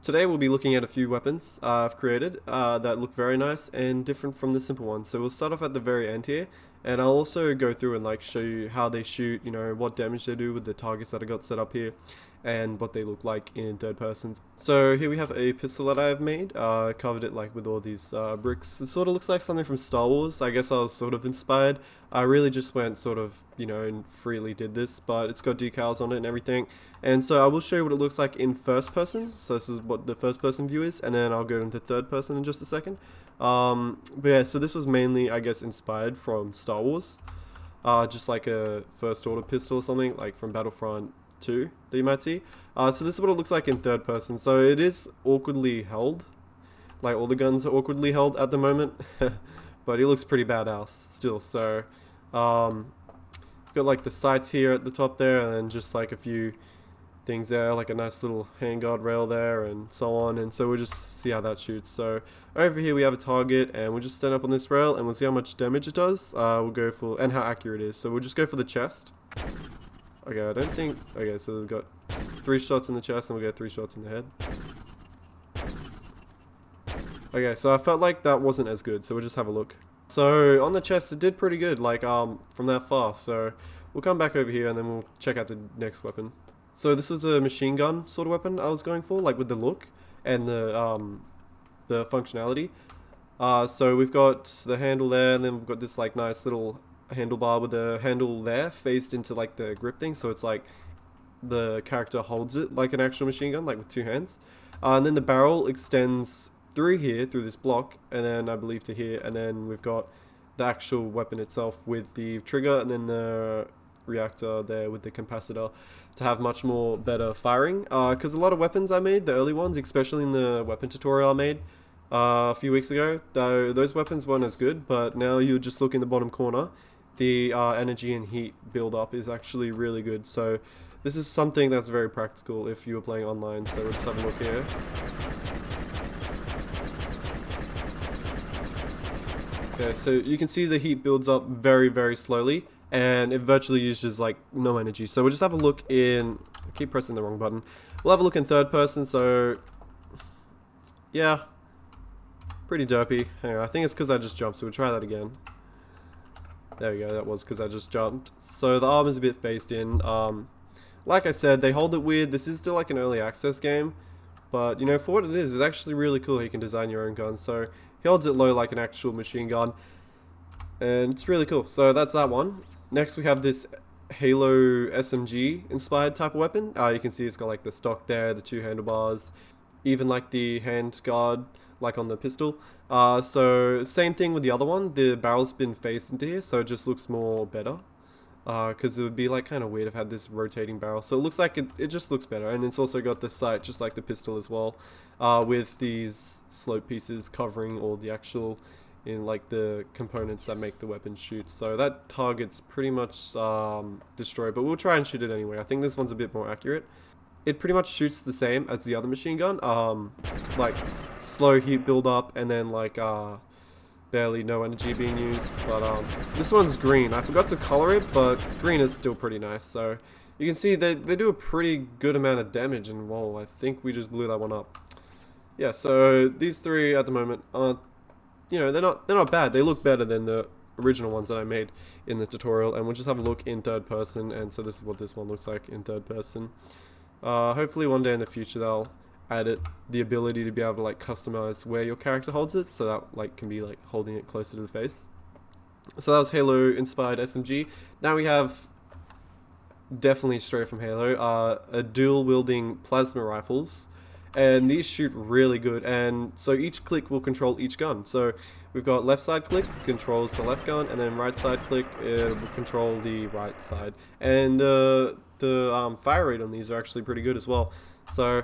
Today we'll be looking at a few weapons I've created that look very nice and different from the simple ones. So we'll start off at the very end here, and I'll also go through and like show you how they shoot, you know, what damage they do with the targets that I got set up here, and what they look like in third person. So here we have a pistol that I've made. Covered it like with all these bricks. It sort of looks like something from Star Wars. I guess I was sort of inspired. I really just went sort of, you know, and freely did this, but it's got decals on it and everything. And so I will show you what it looks like in first person. So this is what the first person view is, and then I'll go into third person in just a second. But yeah, so this was mainly, I guess, inspired from Star Wars. Just like a first order pistol or something, like from Battlefront 2 that you might see. So this is what it looks like in third person. So it is awkwardly held. Like all the guns are awkwardly held at the moment. But it looks pretty badass still. So got like the sights here at the top there, and then just like a few things there, like a nice little handguard rail there and so on. And so we'll just see how that shoots. So over here we have a target, and we'll just stand up on this rail and we'll see how much damage it does. We'll go for, and how accurate it is. So we'll just go for the chest. Okay, I don't think, okay, so we've got 3 shots in the chest and we'll get 3 shots in the head. Okay, so I felt like that wasn't as good, so we'll just have a look. So on the chest it did pretty good, like from that far. So we'll come back over here and then we'll check out the next weapon. So this was a machine gun sort of weapon I was going for, like with the look and the functionality. So we've got the handle there, and then we've got this like nice little handlebar with the handle there phased into like the grip thing, so it's like the character holds it like an actual machine gun, like with 2 hands. And then the barrel extends through here, through this block, and then I believe to here, and then we've got the actual weapon itself with the trigger, and then the reactor there with the capacitor to have much more better firing. Because a lot of weapons I made, the early ones, especially in the weapon tutorial I made a few weeks ago, though those weapons weren't as good, but now you just look in the bottom corner, the energy and heat build up is actually really good. So this is something that's very practical if you're playing online. So we'll just have a look here. Okay, so you can see the heat builds up very, very slowly, and it virtually uses like no energy. So we'll just have a look in, I keep pressing the wrong button. We'll have a look in third person. So yeah, pretty derpy. Hang on, I think it's because I just jumped, so we'll try that again. There we go, that was because I just jumped. So the arm is a bit phased in. Like I said, they hold it weird. This is still like an early access game, but you know, for what it is, it's actually really cool how you can design your own gun. So he holds it low like an actual machine gun, and it's really cool. So that's that one. Next we have this Halo SMG inspired type of weapon. You can see it's got like the stock there, the 2 handlebars, even like the hand guard like on the pistol. So same thing with the other one, the barrel's been faced into here, so it just looks more better. Because it would be like kind of weird if I had this rotating barrel. So it looks like it just looks better. And it's also got the sight just like the pistol as well, with these slope pieces covering all the actual in like the components that make the weapon shoot. So that target's pretty much destroyed, but we'll try and shoot it anyway. I think this one's a bit more accurate. It pretty much shoots the same as the other machine gun, like slow heat build up, and then like barely no energy being used. But this one's green. I forgot to color it, but green is still pretty nice. So you can see they do a pretty good amount of damage, and whoa, I think we just blew that one up. Yeah, so these 3 at the moment aren't, you know, they're not bad. They look better than the original ones that I made in the tutorial, and we'll just have a look in third person. And so this is what this one looks like in third person. Hopefully one day in the future they'll add the ability to be able to like customize where your character holds it, so that like can be like holding it closer to the face. So that was Halo inspired SMG. Now we have, definitely straight from Halo, a dual wielding plasma rifles, and these shoot really good. And so each click will control each gun. So we've got left side click controls the left gun, and then right side click will control the right side. And the fire rate on these are actually pretty good as well. So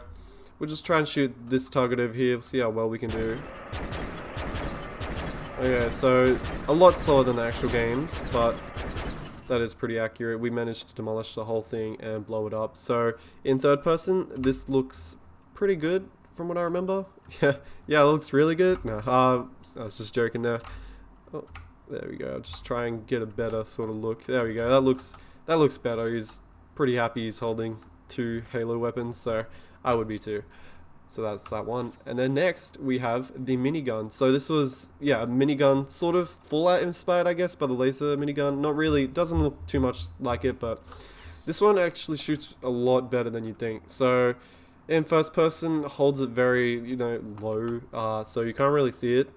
we'll just try and shoot this target over here, see how well we can do. Okay, so a lot slower than the actual games, but that is pretty accurate. We managed to demolish the whole thing and blow it up. So in third person, this looks pretty good from what I remember. Yeah, it looks really good. No, I was just joking there. Oh, there we go. I'll just try and get a better sort of look. There we go. That looks better. He's pretty happy he's holding 2 Halo weapons, so I would be too. So that's that one. And then next we have the minigun. So this was, yeah, a minigun, sort of Fallout inspired, I guess, by the laser minigun. Not really, doesn't look too much like it, but this one actually shoots a lot better than you'd think. So in first person, holds it very, low, so you can't really see it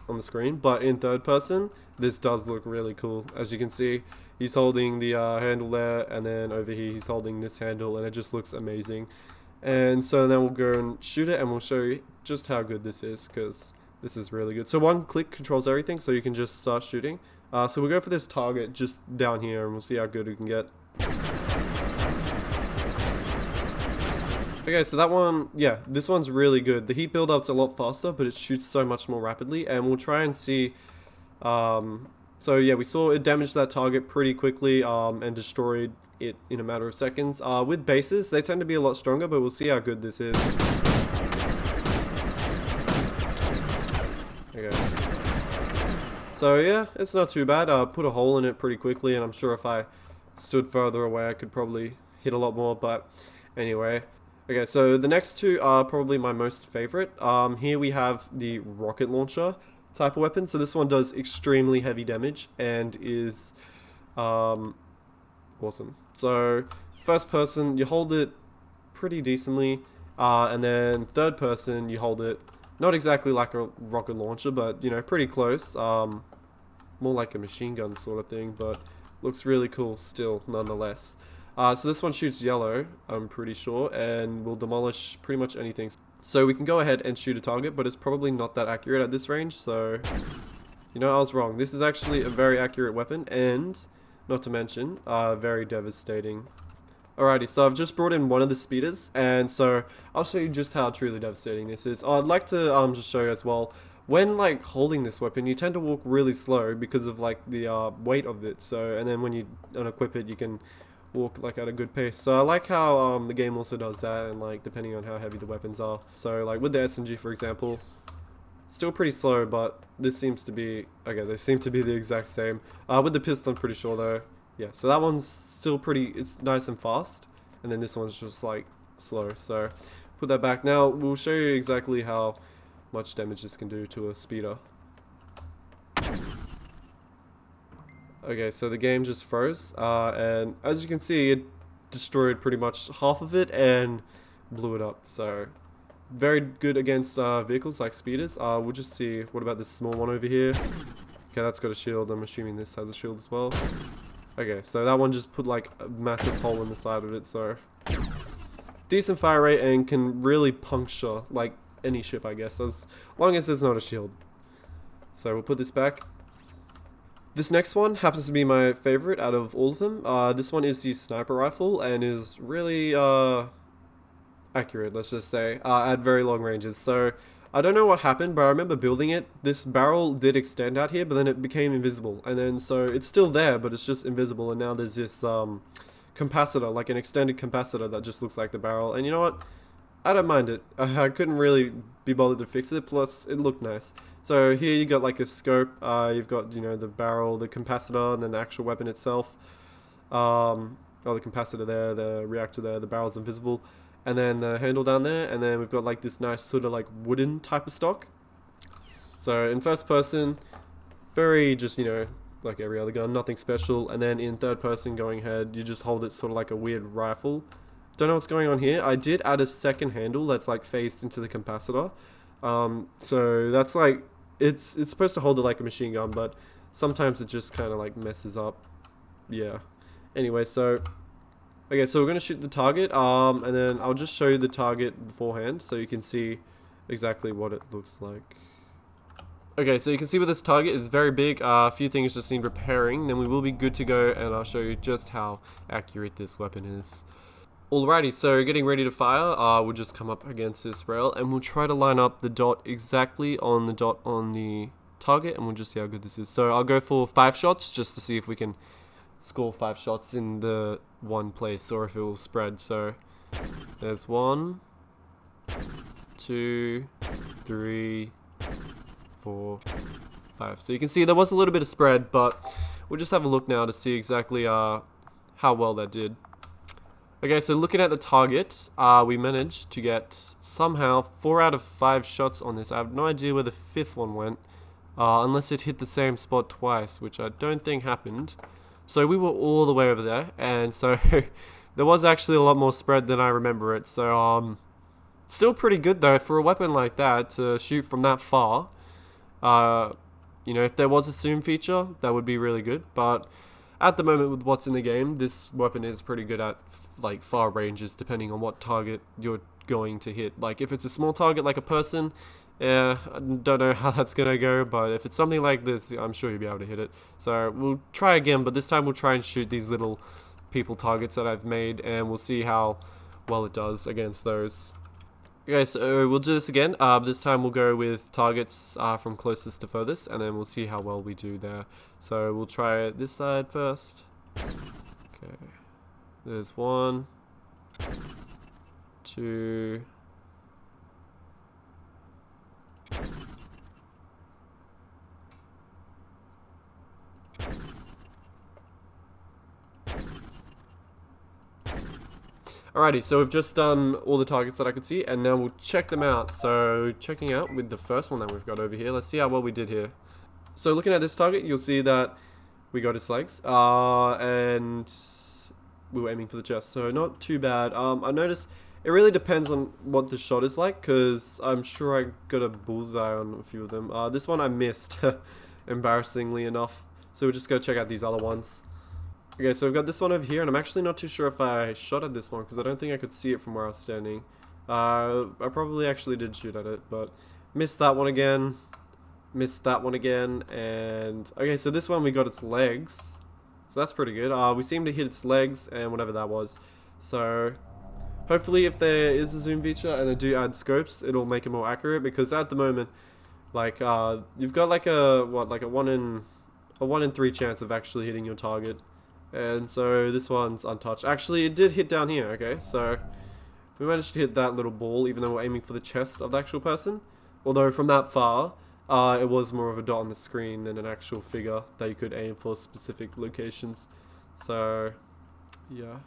on the screen. But in third person, this does look really cool. As you can see, he's holding the handle there, and then over here he's holding this handle, and it just looks amazing. And so then we'll go and shoot it, and we'll show you just how good this is, because this is really good. So one click controls everything, so you can just start shooting. So we'll go for this target just down here, and we'll see how good we can get. Okay, so that one, yeah, this one's really good. The heat build-up's a lot faster, but it shoots so much more rapidly, and we'll try and see. So yeah, we saw it damage that target pretty quickly, and destroyed it in a matter of seconds. With bases, they tend to be a lot stronger, but we'll see how good this is. Okay. So yeah, it's not too bad. Put a hole in it pretty quickly, and I'm sure if I stood further away, I could probably hit a lot more, but anyway. Okay, so the next two are probably my most favorite. Here we have the rocket launcher type of weapon. So this one does extremely heavy damage and is awesome. So first person, you hold it pretty decently, and then third person, you hold it not exactly like a rocket launcher, but pretty close. More like a machine gun sort of thing, but looks really cool still nonetheless. So this one shoots yellow, I'm pretty sure, and will demolish pretty much anything. So we can go ahead and shoot a target, but it's probably not that accurate at this range, so I was wrong. This is actually a very accurate weapon, and not to mention, very devastating. Alrighty, so I've just brought in one of the speeders, and so I'll show you just how truly devastating this is. I'd like to just show you as well, when like holding this weapon, you tend to walk really slow because of like the weight of it. So, and then when you unequip it, you can walk like at a good pace. So I like how the game also does that, and like depending on how heavy the weapons are. So like with the SMG, for example, still pretty slow, but this seems to be okay. They seem to be the exact same. With the pistol, I'm pretty sure though. Yeah, so that one's still pretty. It's nice and fast, and then this one's just like slow. So put that back. Now we'll show you exactly how much damage this can do to a speeder. Okay, so the game just froze, and as you can see, it destroyed pretty much half of it and blew it up. So very good against vehicles like speeders. We'll just see. What about this small one over here? Okay, that's got a shield. I'm assuming this has a shield as well. Okay, so that one just put like a massive hole in the side of it. So decent fire rate and can really puncture like any ship, I guess, as long as there's not a shield. So we'll put this back. This next one happens to be my favorite out of all of them. This one is the sniper rifle and is really accurate, let's just say, at very long ranges. So I don't know what happened, but I remember building it. This barrel did extend out here, but then it became invisible. And then so it's still there, but it's just invisible. And now there's this capacitor, like an extended capacitor that just looks like the barrel. And you know what? I don't mind it. I couldn't really be bothered to fix it, plus it looked nice. So here you got like a scope, you've got, the barrel, the capacitor, and then the actual weapon itself. The capacitor there, the reactor there, the barrel's invisible. And then the handle down there, and then we've got like this nice sort of like wooden type of stock. So in first person, very just, like every other gun, nothing special. And then in third person going ahead, you just hold it sort of like a weird rifle. Don't know what's going on here. I did add a second handle that's like phased into the capacitor. So that's like, it's supposed to hold it like a machine gun, but sometimes it just kind of like messes up. Yeah. Anyway, so okay, so we're gonna shoot the target, and then I'll just show you the target beforehand so you can see exactly what it looks like. Okay, so you can see with this target is very big. A few things just need repairing, then we will be good to go, and I'll show you just how accurate this weapon is. Alrighty, so getting ready to fire, we'll just come up against this rail and we'll try to line up the dot exactly on the dot on the target, and we'll just see how good this is. So I'll go for 5 shots just to see if we can score 5 shots in the one place or if it will spread. So there's 1, 2, 3, 4, 5. So you can see there was a little bit of spread, but we'll just have a look now to see exactly how well that did. Okay, so looking at the target, we managed to get somehow 4 out of 5 shots on this. I have no idea where the 5th one went, unless it hit the same spot twice, which I don't think happened. So we were all the way over there, and so there was actually a lot more spread than I remember it. So still pretty good though for a weapon like that to shoot from that far. You know, if there was a zoom feature, that would be really good. But at the moment, with what's in the game, this weapon is pretty good at like far ranges, depending on what target you're going to hit. Like if it's a small target like a person, I don't know how that's gonna go. But if it's something like this, I'm sure you'll be able to hit it. So we'll try again, but this time we'll try and shoot these little people targets that I've made, and we'll see how well it does against those. Okay, so we'll do this again. This time we'll go with targets from closest to furthest, and then we'll see how well we do there. So we'll try this side first. Okay, there's 1, 2. Alrighty, so we've just done all the targets that I could see, and now we'll check them out. So checking out with the first one that we've got over here, let's see how well we did here. So looking at this target, you'll see that we got his legs, and we were aiming for the chest, so not too bad. I noticed it really depends on what the shot is like, because I'm sure I got a bullseye on a few of them. This one I missed, embarrassingly enough. So we'll just go check out these other ones. Okay, so we've got this one over here, and I'm actually not too sure if I shot at this one, because I don't think I could see it from where I was standing. I probably actually did shoot at it, but missed that one again. Missed that one again, and okay, so this one we got its legs, so that's pretty good. We seem to hit its legs and whatever that was. So hopefully if there is a zoom feature and they do add scopes, it'll make it more accurate, because at the moment, like you've got like a 1 in 3 chance of actually hitting your target. And so this one's untouched. Actually, it did hit down here, okay? So we managed to hit that little ball, even though we're aiming for the chest of the actual person. Although from that far, it was more of a dot on the screen than an actual figure that you could aim for specific locations. So, yeah.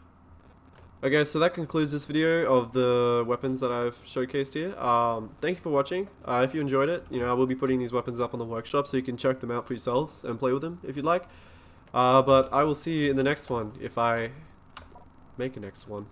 Okay, so that concludes this video of the weapons that I've showcased here. Thank you for watching. If you enjoyed it, you know, I will be putting these weapons up on the workshop, so you can check them out for yourselves and play with them if you'd like. But I will see you in the next one, if I make a next one.